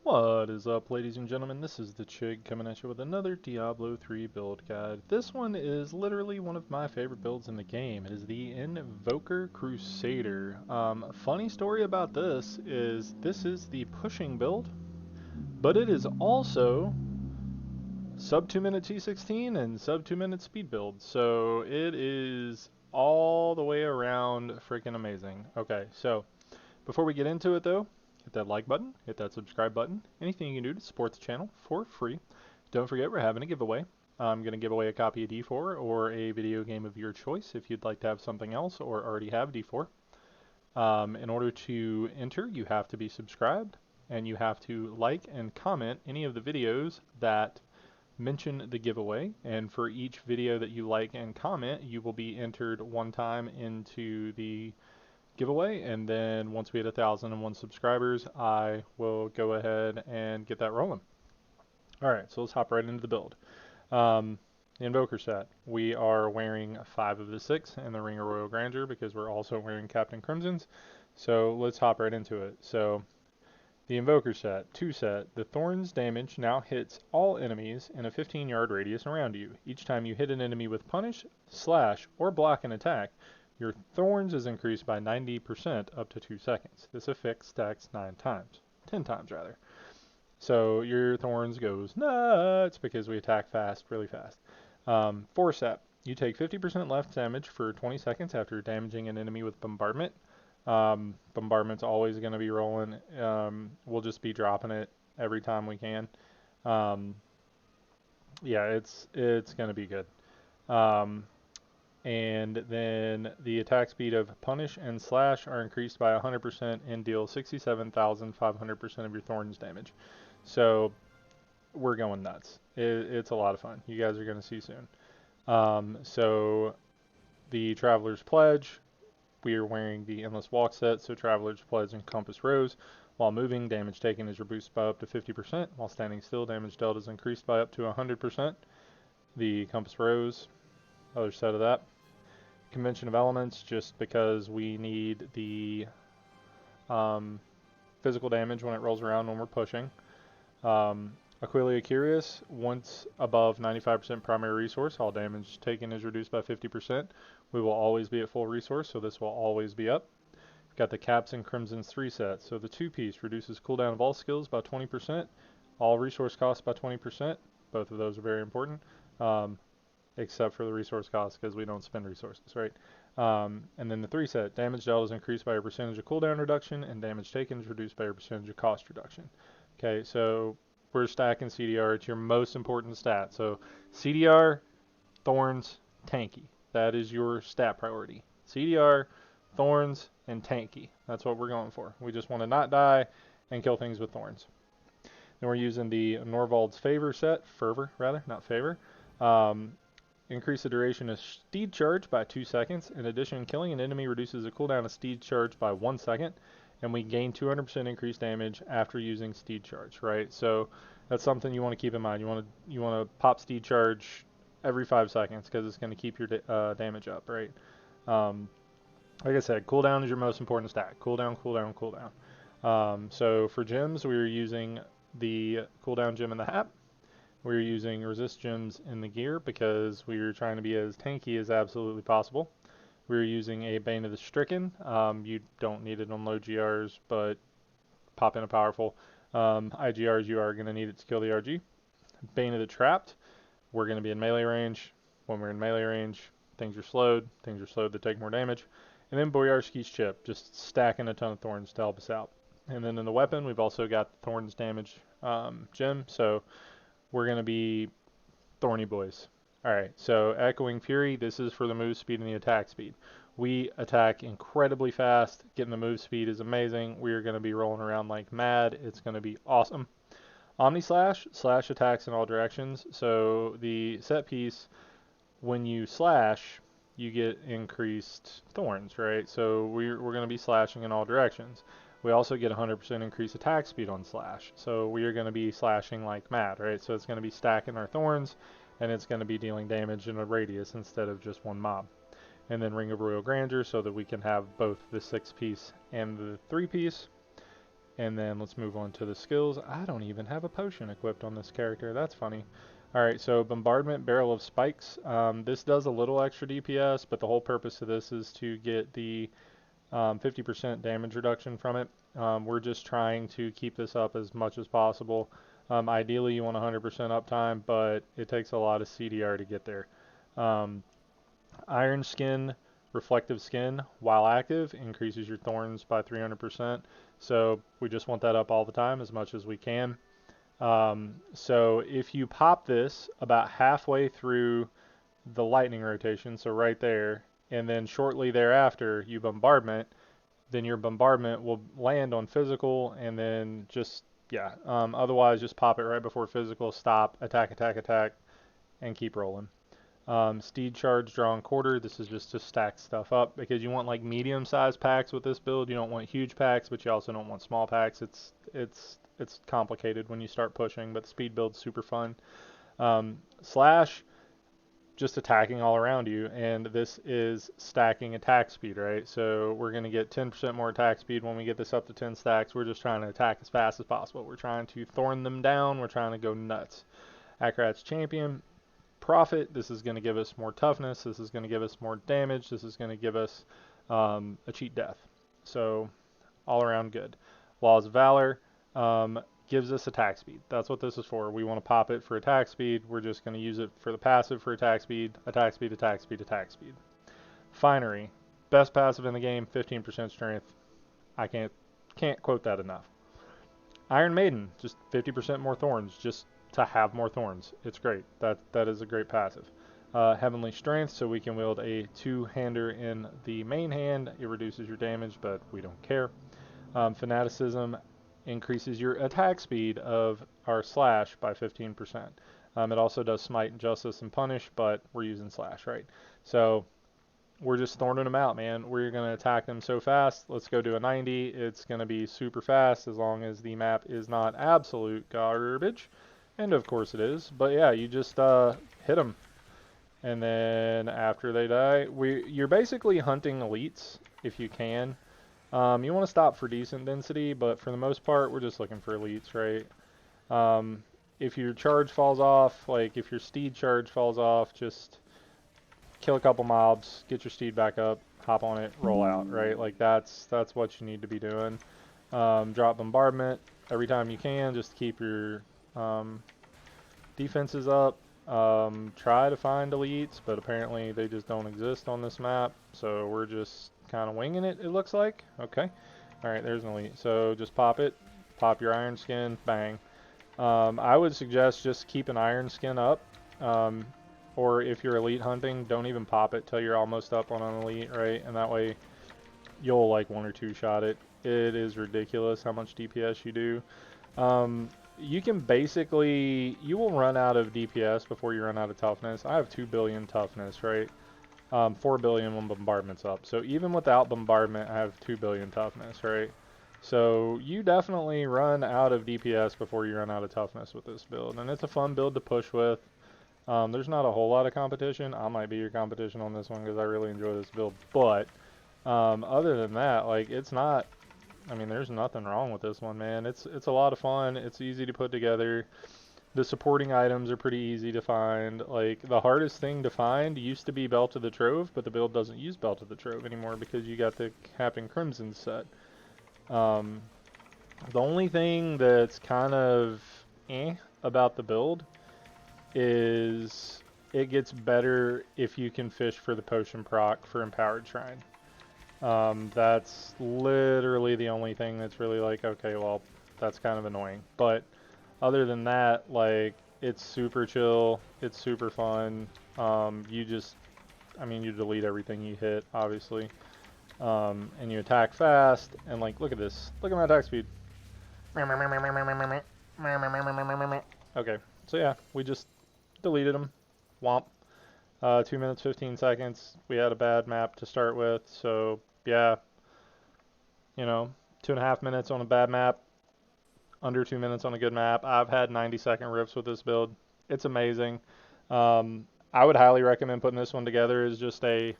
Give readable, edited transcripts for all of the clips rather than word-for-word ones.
What is up, ladies and gentlemen? This is the Chig coming at you with another Diablo 3 build guide. This one is literally one of my favorite builds in the game. It is the Invoker Crusader. Funny story about this is the pushing build, but it is also sub 2 minute T16 and sub 2 minute speed build. So it is all the way around freaking amazing. Okay, so before we get into it though, hit that like button, hit that subscribe button, anything you can do to support the channel for free. Don't forget we're having a giveaway. I'm going to give away a copy of D4 or a video game of your choice if you'd like to have something else or already have D4. In order to enter, you have to be subscribed and you have to like and comment any of the videos that mention the giveaway, and for each video that you like and comment, you will be entered one time into the giveaway, and then once we hit 1,001 subscribers, I will go ahead and get that rolling. Alright, so let's hop right into the build. The Invoker set. We are wearing 5 of the 6 in the Ring of Royal Grandeur because we're also wearing Captain Crimson's. So let's hop right into it. So the Invoker set, 2 set, the Thorns damage now hits all enemies in a 15-yard radius around you. Each time you hit an enemy with Punish, Slash, or block an attack, your Thorns is increased by 90% up to 2 seconds. This effect stacks 10 times rather. So your Thorns goes nuts because we attack fast, really fast. 4 set, you take 50% less damage for 20 seconds after damaging an enemy with Bombardment. Bombardment's always going to be rolling. We'll just be dropping it every time we can. Yeah, it's going to be good. And then the attack speed of Punish and Slash are increased by 100% and deal 67,500% of your Thorns damage. So we're going nuts. It's a lot of fun. You guys are going to see soon. So the Traveler's Pledge, we are wearing the Endless Walk set, so Traveler's Pledge and Compass Rose. While moving, damage taken is reduced by up to 50%. While standing still, damage dealt is increased by up to 100%. The Compass Rose, other set of that. Convention of Elements, just because we need the physical damage when it rolls around when we're pushing. Aquilia Curious, once above 95% primary resource, all damage taken is reduced by 50%. We will always be at full resource, so this will always be up. We've got the Caps and Crimson's 3 set. So the 2-piece reduces cooldown of all skills by 20%, all resource costs by 20%. Both of those are very important, except for the resource costs because we don't spend resources, right? And then the 3 set, damage dealt is increased by a percentage of cooldown reduction, and damage taken is reduced by a percentage of cost reduction. Okay, so we're stacking CDR. It's your most important stat. So CDR, Thorns, Tanky. That is your stat priority. CDR, Thorns, and Tanky. That's what we're going for. We just want to not die and kill things with Thorns. Then we're using the Norvald's Fervor rather, not Favor. Increase the duration of Steed Charge by 2 seconds. In addition, killing an enemy reduces the cooldown of Steed Charge by 1 second. And we gain 200% increased damage after using Steed Charge, right? So that's something you want to keep in mind. You want to pop Steed Charge every 5 seconds because it's going to keep your damage up, right? Like I said, cooldown is your most important stat. Cooldown, cooldown, cooldown. So for gems, we are using the cooldown gem in the hat. We're using resist gems in the gear because we're trying to be as tanky as absolutely possible. We're using a Bane of the Stricken. You don't need it on low GRs, but pop in a powerful. IGRs, you are going to need it to kill the RG. Bane of the Trapped, we're going to be in melee range. When we're in melee range, things are slowed. Things are slowed to take more damage. And then Boyarsky's Chip, just stacking a ton of Thorns to help us out. And then in the weapon, we've also got the Thorns damage gem, so we're going to be Thorny Boys. Alright, so Echoing Fury, this is for the move speed and the attack speed. We attack incredibly fast. Getting the move speed is amazing. We are going to be rolling around like mad. It's going to be awesome. Omni Slash, slash attacks in all directions. So the set piece, when you slash, you get increased Thorns, right? So we're going to be slashing in all directions. We also get 100% increased attack speed on slash. So we are going to be slashing like mad, right? So it's going to be stacking our Thorns, and it's going to be dealing damage in a radius instead of just one mob. And then Ring of Royal Grandeur so that we can have both the 6-piece and the 3-piece. And then let's move on to the skills. I don't even have a potion equipped on this character. That's funny. Alright, so Bombardment, Barrel of Spikes. This does a little extra DPS, but the whole purpose of this is to get the 50% damage reduction from it. We're just trying to keep this up as much as possible. Ideally, you want 100% uptime, but it takes a lot of CDR to get there. Iron Skin, Reflective Skin, while active, increases your thorns by 300%. So we just want that up all the time as much as we can. So if you pop this about halfway through the lightning rotation, so right there, and then shortly thereafter you bombardment, then your bombardment will land on physical, and then just, yeah, otherwise just pop it right before physical, stop, attack, attack, attack, and keep rolling. Steed Charge, Draw and Quarter, this is just to stack stuff up, because you want like medium-sized packs with this build. You don't want huge packs, but you also don't want small packs. It's complicated when you start pushing, but the speed build's super fun. Slash, just attacking all around you, and this is stacking attack speed, right? So we're going to get 10% more attack speed when we get this up to 10 stacks. We're just trying to attack as fast as possible. We're trying to thorn them down. We're trying to go nuts. Akrat's Champion, Prophet, this is going to give us more toughness. This is going to give us more damage. This is going to give us a cheat death. So all around good. Laws of Valor gives us attack speed. That's what this is for. We want to pop it for attack speed. We're just going to use it for the passive for attack speed, attack speed, attack speed, attack speed. Finery, best passive in the game, 15% strength. I can't quote that enough. Iron Maiden, just 50% more thorns, just to have more thorns. It's great. That is a great passive. Heavenly Strength, so we can wield a two-hander in the main hand. It reduces your damage, but we don't care. Fanaticism increases your attack speed of our slash by 15%. It also does Smite and Justice and Punish, but we're using slash, right? So we're just thorning them out, man. We're going to attack them so fast. Let's go to a 90. It's going to be super fast as long as the map is not absolute garbage. And of course it is. But yeah, you just hit them. And then after they die, you're basically hunting elites if you can. You want to stop for decent density, but for the most part, we're just looking for elites, right? If your charge falls off, like if your steed charge falls off, just kill a couple mobs, get your steed back up, hop on it, roll out, right? Like that's what you need to be doing. Drop bombardment every time you can, just to keep your defenses up. Try to find elites, but apparently they just don't exist on this map, so we're just kind of winging it, it looks like. Okay. Alright, there's an elite. So just pop it. Pop your iron skin. Bang. I would suggest just keep an iron skin up. Or if you're elite hunting, don't even pop it till you're almost up on an elite, right? And that way you'll like one or two shot it. It is ridiculous how much DPS you do. You can basically, you will run out of DPS before you run out of toughness. I have 2 billion toughness, right? 4 billion when bombardment's up. So even without bombardment, I have 2 billion toughness, right? So you definitely run out of DPS before you run out of toughness with this build. And it's a fun build to push with. There's not a whole lot of competition. I might be your competition on this one because I really enjoy this build. But other than that, like it's not, I mean, there's nothing wrong with this one, man. It's a lot of fun. It's easy to put together. The supporting items are pretty easy to find. Like, the hardest thing to find used to be Belt of the Trove, but the build doesn't use Belt of the Trove anymore because you got the Captain Crimson set. The only thing that's kind of about the build is it gets better if you can fish for the potion proc for Empowered Shrine. That's literally the only thing that's really like, okay, well, that's kind of annoying. But other than that, like, it's super chill, it's super fun. You just, I mean, you delete everything you hit, obviously. And you attack fast, and like, look at this. Look at my attack speed. Okay, so yeah, we just deleted them. Womp. 2 minutes, 15 seconds. We had a bad map to start with, so yeah, you know, 2.5 minutes on a bad map, under 2 minutes on a good map. I've had 90-second riffs with this build. It's amazing. I would highly recommend putting this one together as just a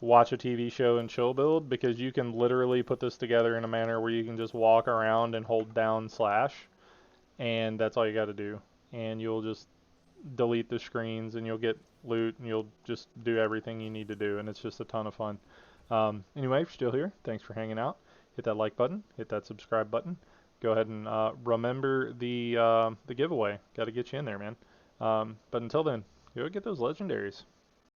watch a TV show and chill build, because you can literally put this together in a manner where you can just walk around and hold down slash, and that's all you got to do. And you'll just delete the screens and you'll get loot and you'll just do everything you need to do, and it's just a ton of fun. Anyway, if you're still here, thanks for hanging out. Hit that like button, hit that subscribe button. Go ahead and remember the giveaway. Got to get you in there, man. But until then, go get those legendaries.